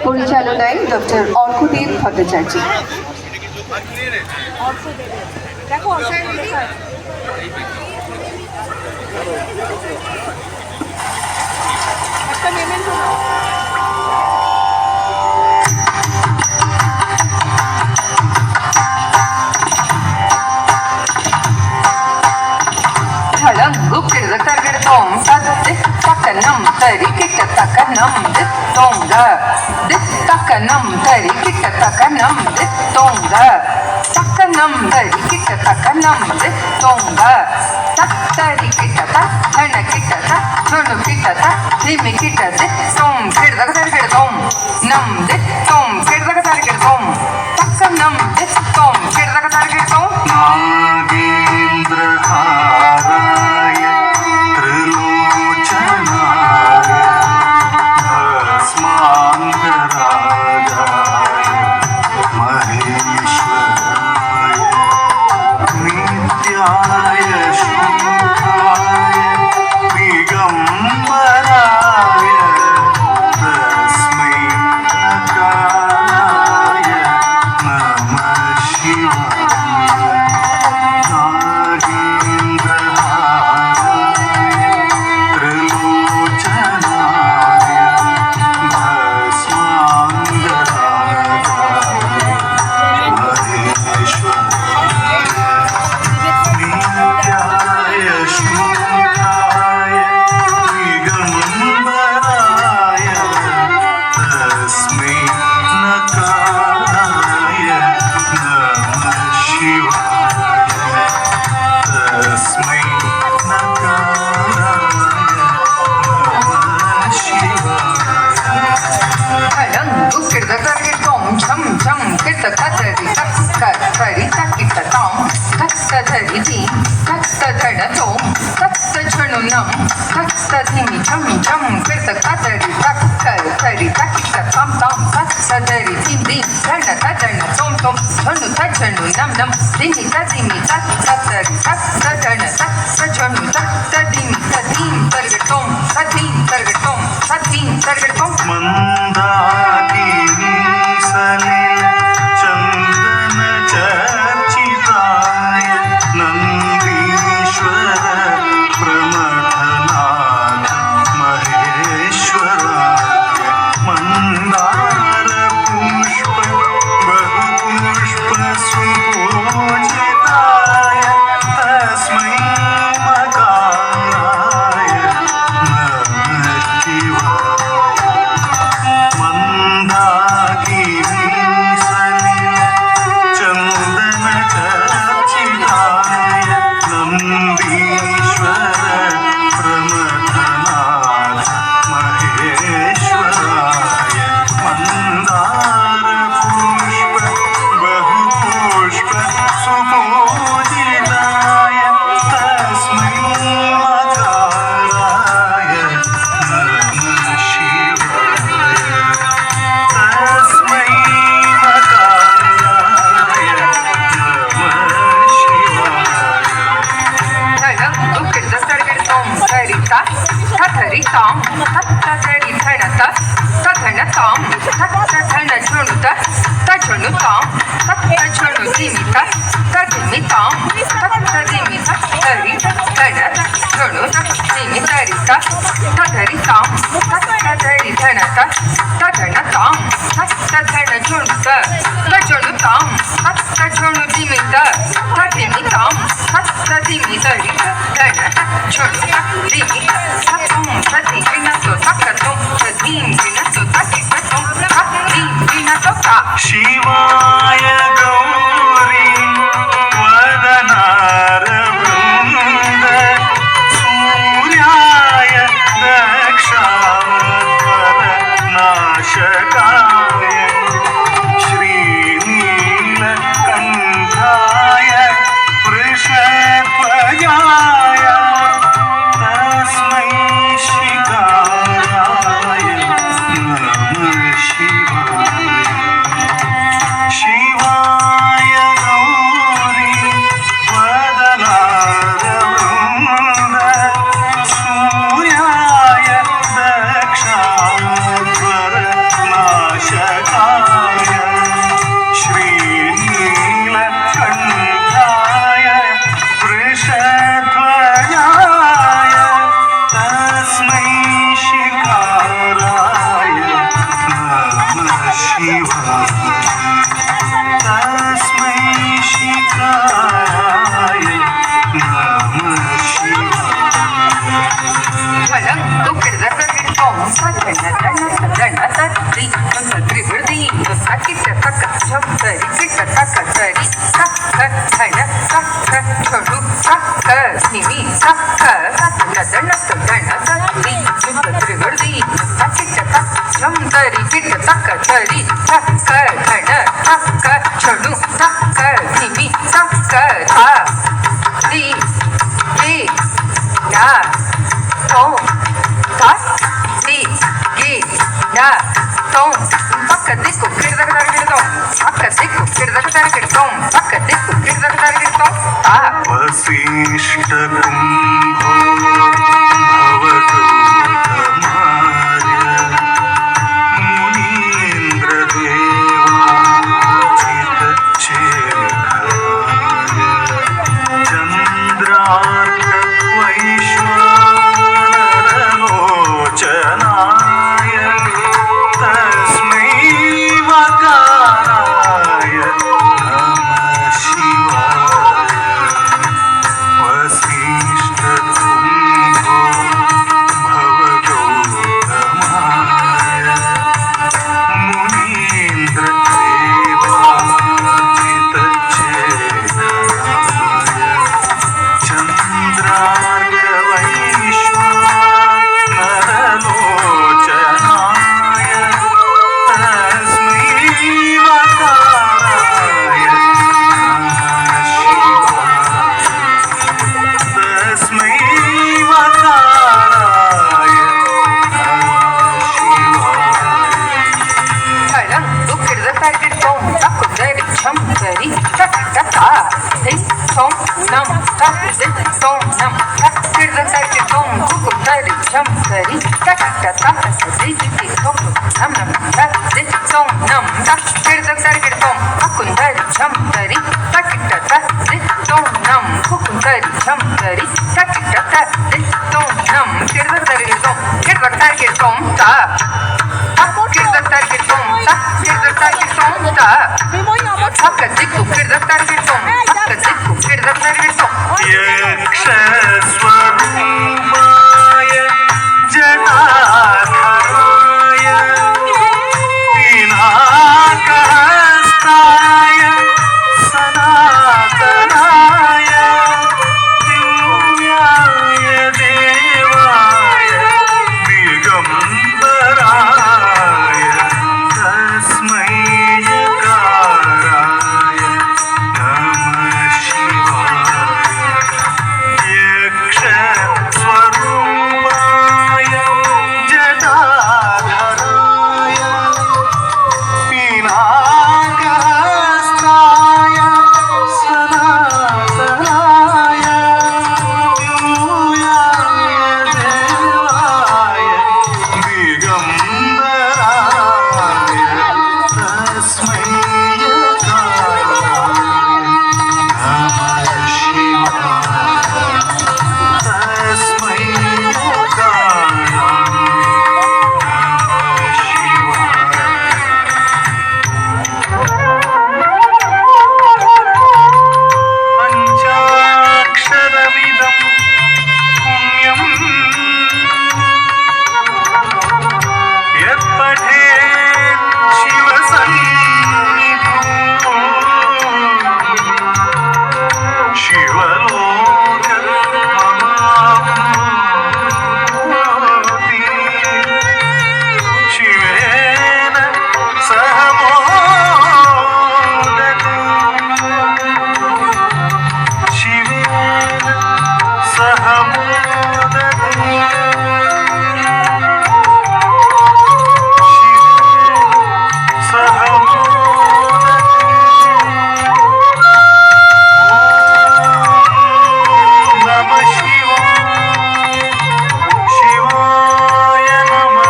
পরিচালনায় doctor Arkadeb Bhattacharya. Takanam tari kita takanam dittonga takanam tari kita takanam dittonga takanam tari kita takanam dittonga tari kita ta hana kita ta chonu kita ta dimi kita dittom kirdaga tari kirdom nam dittom kirdaga tari kirdom takanam dittom kirdaga tari kirdom नागेन्द्रहाराय भस्माङ्गरागाय महेश्वराय नित्याय शुद्धाय दिगम्बराय तस्मै नकाराय नमः शिवाय मंदाकिनी सलिल चंदन चर्चिताय नंदीश्वर प्रमथनाथ महेश्वराय मंदार पुष्प बहुपुष्प सुपूजिताय तस्मै मकाराय नमः शिवाय मंदाकिनी सलिल चंदन चर्चिताय नंदीश्वर प्रमथनाथ महेश्वराय मंदार पुष्प बहुपुष्प सुपूजिताय तस्मै मकाराय नमः शिवाय तस्मै मकाराय नमः शिवाय शिवाय गौरी वदनार वृन्द सूर्याय दक्षावर नाशकाय श्रीनीलकण्ठाय वृषध्वजाय तस्मै शिकाराय नमः शिवाय शिवाय गौरी वदनार वृन्द सूर्याय दक्षावर तरी त्रिवृदी किट तक झम तरी किट तक तरी तक धन तक छोड़ू तक निमी तक नदन धन तरी त्रिवृदी किट तक झम तरी किट तक तरी तक धन तक छोड़ू तक निमी तक धा दी दी या तो तक दी गी या तो पक्क दिक्ಕು ಕಿಡದಗದಗಿಡತೋ ಪಕ್ಕ ದಿಕ್ಕು ಕಿಡದಗದಗಿಡತೋ ಪಕ್ಕ ದಿಕ್ಕು ಕಿಡದಗದಗಿಡತೋ ಆ वसिष्ठ कुंभो भवदूतमार्य मुनीन्द्र देवाचितचेतनाय चन्द्रार्क वैश्वानरलोचनाय तस्मै वकाराय नमः शिवाय वसिष्ठकुम्भो भवदूतमाय मुनीन्द्रदेवाचितचेतनाय चन्द्रार्कवैश्वानरलोचनाय तस्मै वकाराय नमः शिवाय तस्मै वकाराय नमः शिवाय ಠಳಂ ಕಿಡದಗದಗಿಡತೋ ಪಕ್ಕ ದರಿ ಛಂ ತರಿ ತಕ್ ತಕ ದಿ ತೋಂ ನಂ ತಕ್ ದಿ ತೋಂ ನಂ ತಕ್ ಕಿಡದಗದಗಿಡತೋ ಕುಕು ದರಿ ಛಂ ತರಿ ತಕ್ ತಕ ದಿ ದಿ ತೋಂ ನಂ ನಂ ತಕ್ ದಿ ತೋಂ ನಂ ತಕ್ ಕಿಡದಗದಗಿಡತೋ ಪಕ್ಕ ದರಿ ಛಂ ತರಿ ತಕ್ ತಕ ದಿ ತೋಂ ನಂ ಕುಕು ದರಿ ಛಂ ತರಿ ತಕ್ ತಕ ದಿ ತೋಂ ನಂ ಕಿಡದಗದಗಿಡತೋ ತಾ ಕಿಡದಗದಗಿಡತೋ ಪಕ್ಕ ದಿಕ್ಕು ಕಿಡದಗದಗಿಡತೋ ಪಕ್ಕ ದಿಕ್ಕು ಕಿಡದಗದಗಿಡತೋ यक्षस्वरूपाय जटाधराय पिनाकहस्ताय सनातनाय दिव्याय देवाय दिगम्बराय तस्मै यकाराय नमः शिवाय यक्षस्वरूपाय जटाधराय पिनाकहस्ताय सनातनाय दिव्याय देवाय दिगम्बराय तस्मै यकाराय नमः शिवाय तस्मै यकाराय नमः शिवाय पञ्चाक्षरमिदं पुण्यम् यत्पठेत् शिवसन्निधौ शिवलोकमवाप्नोति शिवेन सह मोदते शिवेन सह मोदते शिवेन सह मोदते नमः शिवाय शिवाय नमः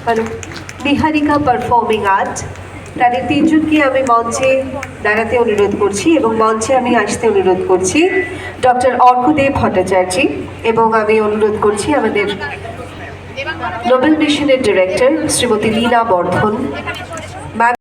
হ্যালো নিহারিকা পারফর্মিং আর্ট তাদের তিনজনকে আমি মঞ্চে দাঁড়াতে অনুরোধ করছি এবং মঞ্চে আমি আসতে অনুরোধ করছি ডক্টর অর্কদেব ভট্টাচার্য এবং আমি অনুরোধ করছি আমাদের নোবেল মিশনের ডিরেক্টর শ্রীমতী লীনা বর্ধন